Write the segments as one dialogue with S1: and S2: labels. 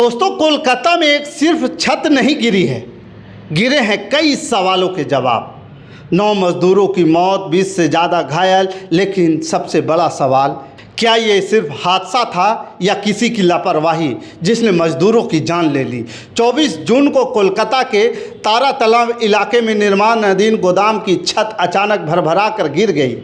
S1: दोस्तों, कोलकाता में एक सिर्फ छत नहीं गिरी है, गिरे हैं कई सवालों के जवाब। 9 मजदूरों की मौत, 20 से ज़्यादा घायल। लेकिन सबसे बड़ा सवाल, क्या ये सिर्फ हादसा था या किसी की लापरवाही जिसने मजदूरों की जान ले ली। 24 जून को कोलकाता के तारातला इलाके में निर्माणाधीन गोदाम की छत अचानक भरभरा कर गिर गई।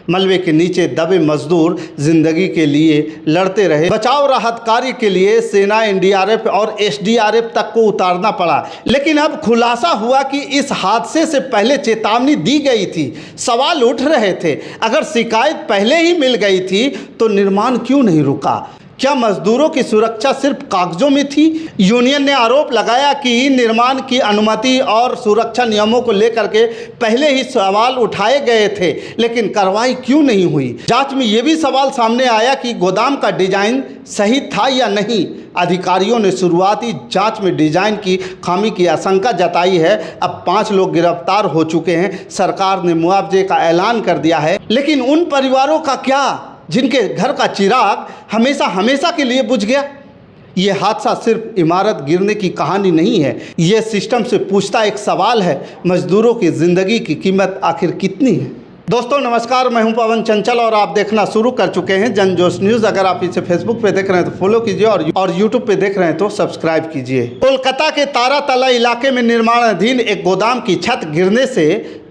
S1: मलबे के नीचे दबे मजदूर जिंदगी के लिए लड़ते रहे। बचाव राहत कार्य के लिए सेना, एनडीआरएफ और एसडीआरएफ तक को उतारना पड़ा। लेकिन अब खुलासा हुआ कि इस हादसे से पहले चेतावनी दी गई थी। सवाल उठ रहे थे, अगर शिकायत पहले ही मिल गई थी तो निर्माण क्यों नहीं रुका। क्या मजदूरों की सुरक्षा सिर्फ कागजों में थी। यूनियन ने आरोप लगाया कि निर्माण की अनुमति और सुरक्षा नियमों को लेकर के पहले ही सवाल उठाए गए थे, लेकिन कार्रवाई क्यों नहीं हुई। जांच में ये भी सवाल सामने आया कि गोदाम का डिजाइन सही था या नहीं। अधिकारियों ने शुरुआती जांच में डिजाइन की खामी की आशंका जताई है। अब 5 लोग गिरफ्तार हो चुके हैं। सरकार ने मुआवजे का ऐलान कर दिया है। लेकिन उन परिवारों का क्या जिनके घर का चिराग हमेशा के लिए बुझ गया। ये हादसा सिर्फ इमारत गिरने की कहानी नहीं है, ये सिस्टम से पूछता एक सवाल है, मजदूरों की ज़िंदगी की कीमत आखिर कितनी है। दोस्तों नमस्कार, मैं हूं पवन चंचल और आप देखना शुरू कर चुके हैं जनजोश न्यूज़। अगर आप इसे फेसबुक पे देख रहे हैं तो फॉलो कीजिए और यूट्यूब पे देख रहे हैं तो सब्सक्राइब कीजिए। कोलकाता के तारातला इलाके में निर्माणाधीन एक गोदाम की छत गिरने से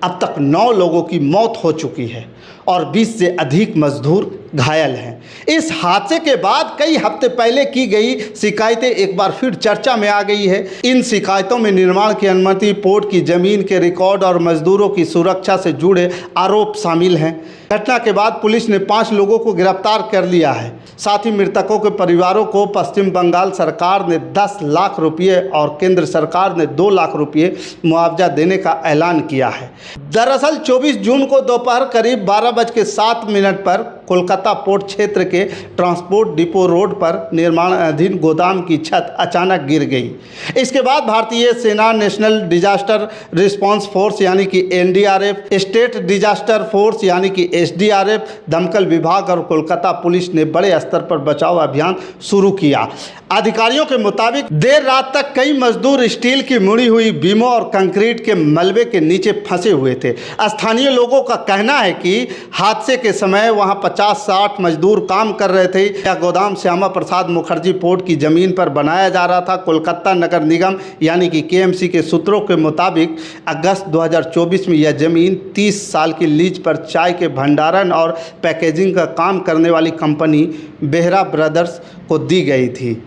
S1: अब तक 9 लोगों की मौत हो चुकी है और 20 से अधिक मजदूर घायल हैं। इस हादसे के बाद कई हफ्ते पहले की गई शिकायतें एक बार फिर चर्चा में आ गई है। इन शिकायतों में निर्माण की अनुमति, पोर्ट की जमीन के रिकॉर्ड और मजदूरों की सुरक्षा से जुड़े आरोप शामिल हैं। घटना के बाद पुलिस ने 5 लोगों को गिरफ्तार कर लिया है। साथ ही मृतकों के परिवारों को पश्चिम बंगाल सरकार ने 10 लाख रुपये और केंद्र सरकार ने 2 लाख रुपये मुआवजा देने का ऐलान किया है। दरअसल 24 जून को दोपहर करीब 12:07 पर कोलकाता पोर्ट क्षेत्र के ट्रांसपोर्ट डिपो रोड पर निर्माणाधीन गोदाम की छत अचानक गिर गई। इसके बाद भारतीय सेना, नेशनल डिजास्टर रिस्पांस फोर्स यानी कि एनडीआरएफ, स्टेट डिजास्टर फोर्स यानी कि एसडीआरएफ, दमकल विभाग और कोलकाता पुलिस ने बड़े स्तर पर बचाव अभियान शुरू किया। अधिकारियों के मुताबिक देर रात तक कई मजदूर स्टील की मुड़ी हुई बीमों और कंक्रीट के मलबे के नीचे फंसे हुए थे। स्थानीय लोगों का कहना है कि हादसे के समय वहां 50-60 मजदूर काम कर रहे थे। यह गोदाम श्यामा प्रसाद मुखर्जी पोर्ट की जमीन पर बनाया जा रहा था। कोलकाता नगर निगम यानी कि केएमसी के सूत्रों के मुताबिक अगस्त 2024 में यह जमीन 30 साल की लीज पर चाय के भंडारण और पैकेजिंग का काम करने वाली कंपनी बेहरा ब्रदर्स को दी गई थी।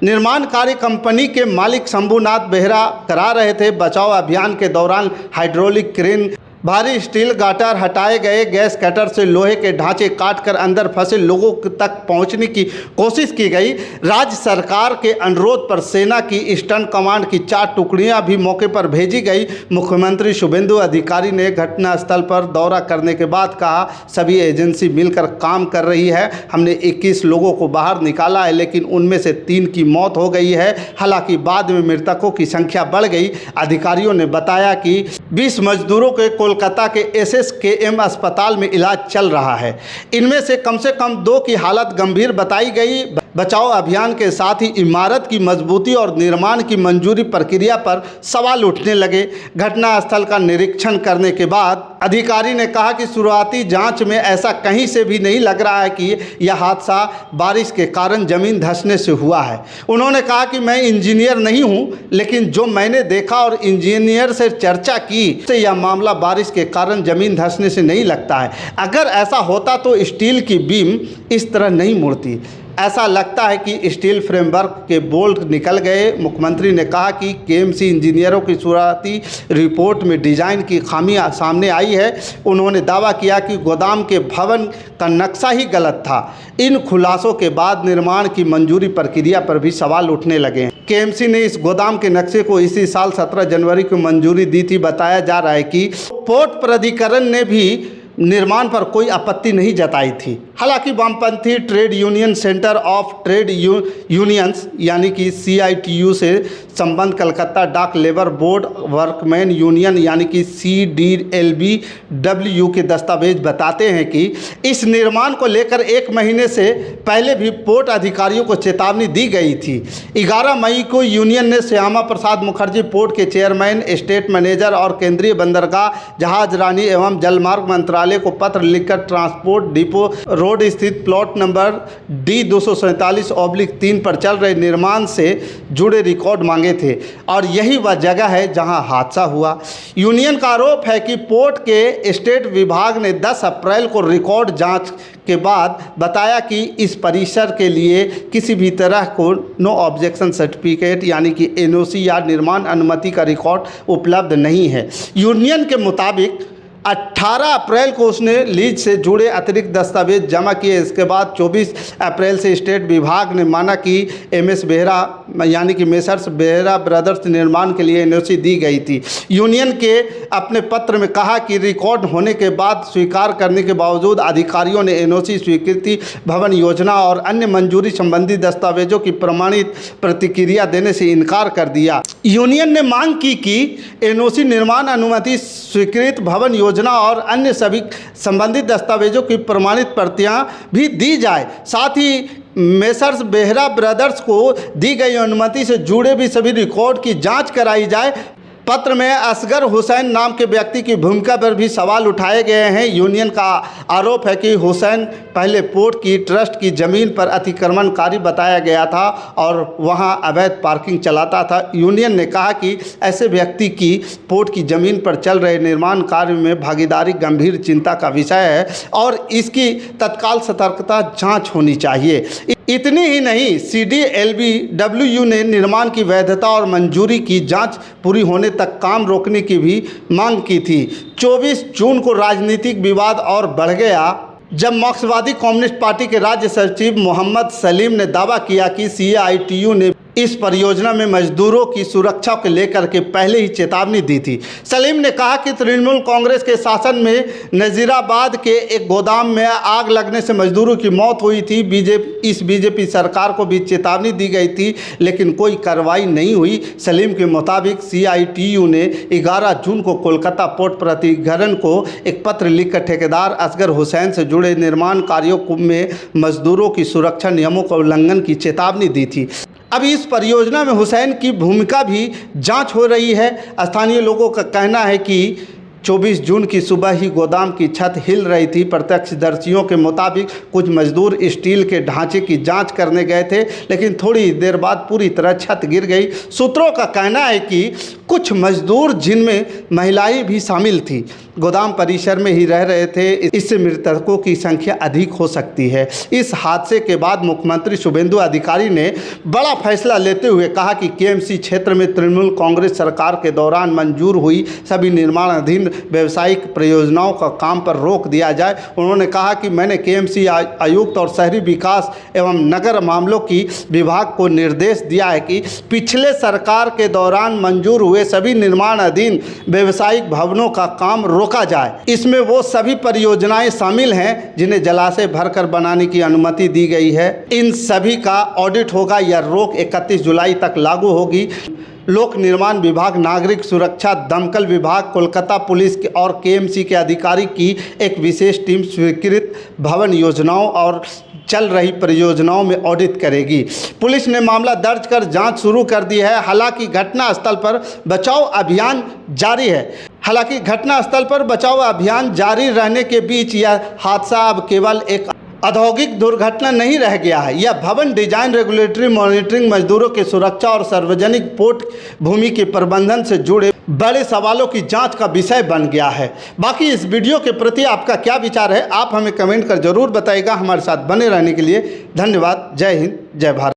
S1: निर्माण कार्य कंपनी के मालिक शंभुनाथ बेहरा करा रहे थे। बचाव अभियान के दौरान हाइड्रोलिक क्रेन, भारी स्टील गाटर हटाए गए। गैस कटर से लोहे के ढांचे काटकर अंदर फंसे लोगों तक पहुंचने की कोशिश की गई। राज्य सरकार के अनुरोध पर सेना की ईस्टर्न कमांड की 4 टुकड़ियां भी मौके पर भेजी गई। मुख्यमंत्री शुभेंदु अधिकारी ने घटनास्थल पर दौरा करने के बाद कहा, सभी एजेंसी मिलकर काम कर रही है। हमने 21 लोगों को बाहर निकाला है, लेकिन उनमें से 3 की मौत हो गई है। हालांकि बाद में मृतकों की संख्या बढ़ गई। अधिकारियों ने बताया कि 20 मजदूरों के कोलकाता के एसएसकेएम अस्पताल में इलाज चल रहा है। इनमें से कम 2 की हालत गंभीर बताई गई। बचाव अभियान के साथ ही इमारत की मजबूती और निर्माण की मंजूरी प्रक्रिया पर सवाल उठने लगे। घटनास्थल का निरीक्षण करने के बाद अधिकारी ने कहा कि शुरुआती जांच में ऐसा कहीं से भी नहीं लग रहा है कि यह हादसा बारिश के कारण जमीन धंसने से हुआ है। उन्होंने कहा कि मैं इंजीनियर नहीं हूं, लेकिन जो मैंने देखा और इंजीनियर से चर्चा की तो यह मामला बारिश के कारण जमीन धंसने से नहीं लगता है। अगर ऐसा होता तो स्टील की बीम इस तरह नहीं मुड़ती। ऐसा लगता है कि स्टील फ्रेमवर्क के बोल्ट निकल गए। मुख्यमंत्री ने कहा कि केएमसी इंजीनियरों की शुरुआती रिपोर्ट में डिजाइन की खामी सामने आई है। उन्होंने दावा किया कि गोदाम के भवन का नक्शा ही गलत था। इन खुलासों के बाद निर्माण की मंजूरी प्रक्रिया पर भी सवाल उठने लगे। केएमसी ने इस गोदाम के नक्शे को इसी साल 17 जनवरी को मंजूरी दी थी। बताया जा रहा है कि पोर्ट प्राधिकरण ने भी निर्माण पर कोई आपत्ति नहीं जताई थी। हालांकि वामपंथी trade union centre of trade unions यानी कि CITU से संबंध कलकत्ता डाक लेबर बोर्ड वर्कमैन यूनियन यानी कि CDLBW के दस्तावेज बताते हैं कि इस निर्माण को लेकर 1 महीने से पहले भी पोर्ट अधिकारियों को चेतावनी दी गई थी। 11 मई को यूनियन ने श्यामा प्रसाद मुखर्जी पोर्ट के चेयरमैन, स्टेट मैनेजर और केंद्रीय बंदरगाह, जहाज रानी एवं जलमार्ग मंत्रालय को पत्र लिखकर ट्रांसपोर्ट डिपो रोड स्थित प्लॉट नंबर D247/3 पर चल रहे निर्माण से जुड़े रिकॉर्ड मांगे थे और यही वह जगह है जहां हादसा हुआ। यूनियन का आरोप है कि पोर्ट के स्टेट विभाग ने 10 अप्रैल को रिकॉर्ड जांच के बाद बताया कि इस परिसर के लिए किसी भी तरह को नो ऑब्जेक्शन सर्टिफिकेट यानी कि NOC या निर्माण अनुमति का रिकॉर्ड उपलब्ध नहीं है। यूनियन के मुताबिक 18 अप्रैल को उसने लीज से जुड़े अतिरिक्त दस्तावेज जमा किए। इसके बाद 24 अप्रैल से स्टेट विभाग ने माना कि MS बेहरा यानी कि मेसर्स बेहरा ब्रदर्स निर्माण के लिए NOC दी गई थी। यूनियन के अपने पत्र में कहा कि रिकॉर्ड होने के बाद स्वीकार करने के बावजूद अधिकारियों ने NOC स्वीकृति, भवन योजना और अन्य मंजूरी संबंधी दस्तावेजों की प्रमाणित प्रतिक्रिया देने से इनकार कर दिया। यूनियन ने मांग की कि NOC, निर्माण अनुमति, स्वीकृत भवन योजना और अन्य सभी संबंधित दस्तावेजों की प्रमाणित प्रतियां भी दी जाए। साथ ही मेसर्स बेहरा ब्रदर्स को दी गई अनुमति से जुड़े भी सभी रिकॉर्ड की जांच कराई जाए। पत्र में असगर हुसैन नाम के व्यक्ति की भूमिका पर भी सवाल उठाए गए हैं। यूनियन का आरोप है कि हुसैन पहले पोर्ट की ट्रस्ट की ज़मीन पर अतिक्रमणकारी बताया गया था और वहां अवैध पार्किंग चलाता था। यूनियन ने कहा कि ऐसे व्यक्ति की पोर्ट की ज़मीन पर चल रहे निर्माण कार्य में भागीदारी गंभीर चिंता का विषय है और इसकी तत्काल सतर्कता जाँच होनी चाहिए। इतनी ही नहीं, CDLBW ने निर्माण की वैधता और मंजूरी की जांच पूरी होने तक काम रोकने की भी मांग की थी। 24 जून को राजनीतिक विवाद और बढ़ गया जब मार्क्सवादी कम्युनिस्ट पार्टी के राज्य सचिव मोहम्मद सलीम ने दावा किया कि CITU ने इस परियोजना में मजदूरों की सुरक्षा को लेकर के पहले ही चेतावनी दी थी। सलीम ने कहा कि तृणमूल कांग्रेस के शासन में नजीराबाद के एक गोदाम में आग लगने से मजदूरों की मौत हुई थी। इस बीजेपी सरकार को भी चेतावनी दी गई थी लेकिन कोई कार्रवाई नहीं हुई। सलीम के मुताबिक CITU ने 11 जून को कोलकाता पोर्ट प्राधिकरण को एक पत्र लिखकर ठेकेदार असगर हुसैन से जुड़े निर्माण कार्यों में मजदूरों की सुरक्षा नियमों का उल्लंघन की चेतावनी दी थी। अभी इस परियोजना में हुसैन की भूमिका भी जांच हो रही है। स्थानीय लोगों का कहना है कि 24 जून की सुबह ही गोदाम की छत हिल रही थी। प्रत्यक्षदर्शियों के मुताबिक कुछ मजदूर स्टील के ढांचे की जांच करने गए थे लेकिन थोड़ी देर बाद पूरी तरह छत गिर गई। सूत्रों का कहना है कि कुछ मजदूर जिनमें महिलाएं भी शामिल थी गोदाम परिसर में ही रह रहे थे। इससे मृतकों की संख्या अधिक हो सकती है। इस हादसे के बाद मुख्यमंत्री शुभेंदु अधिकारी ने बड़ा फैसला लेते हुए कहा कि KMC क्षेत्र में तृणमूल कांग्रेस सरकार के दौरान मंजूर हुई सभी निर्माणाधीन व्यावसायिक परियोजनाओं का काम पर रोक दिया जाए। उन्होंने कहा कि मैंने KMC आयुक्त और शहरी विकास एवं नगर मामलों की विभाग को निर्देश दिया है कि पिछले सरकार के दौरान मंजूर हुए सभी निर्माणाधीन व्यावसायिक भवनों का काम रोका जाए। इसमें वो सभी परियोजनाएं शामिल हैं जिन्हें जलाशय भरकर बनाने की अनुमति दी गई है। इन सभी का ऑडिट होगा। यह रोक 31 जुलाई तक लागू होगी। लोक निर्माण विभाग, नागरिक सुरक्षा, दमकल विभाग, कोलकाता पुलिस और KMC के अधिकारी की एक विशेष टीम स्वीकृत भवन योजनाओं और चल रही परियोजनाओं में ऑडिट करेगी। पुलिस ने मामला दर्ज कर जांच शुरू कर दी है। हालांकि घटनास्थल पर बचाव अभियान जारी रहने के बीच यह हादसा अब केवल एक औद्योगिक दुर्घटना नहीं रह गया है। यह भवन डिजाइन, रेगुलेटरी मॉनिटरिंग, मजदूरों की सुरक्षा और सार्वजनिक पोर्ट भूमि के प्रबंधन से जुड़े बड़े सवालों की जांच का विषय बन गया है। बाकी इस वीडियो के प्रति आपका क्या विचार है, आप हमें कमेंट कर जरूर बताइएगा। हमारे साथ बने रहने के लिए धन्यवाद। जय हिंद, जय भारत।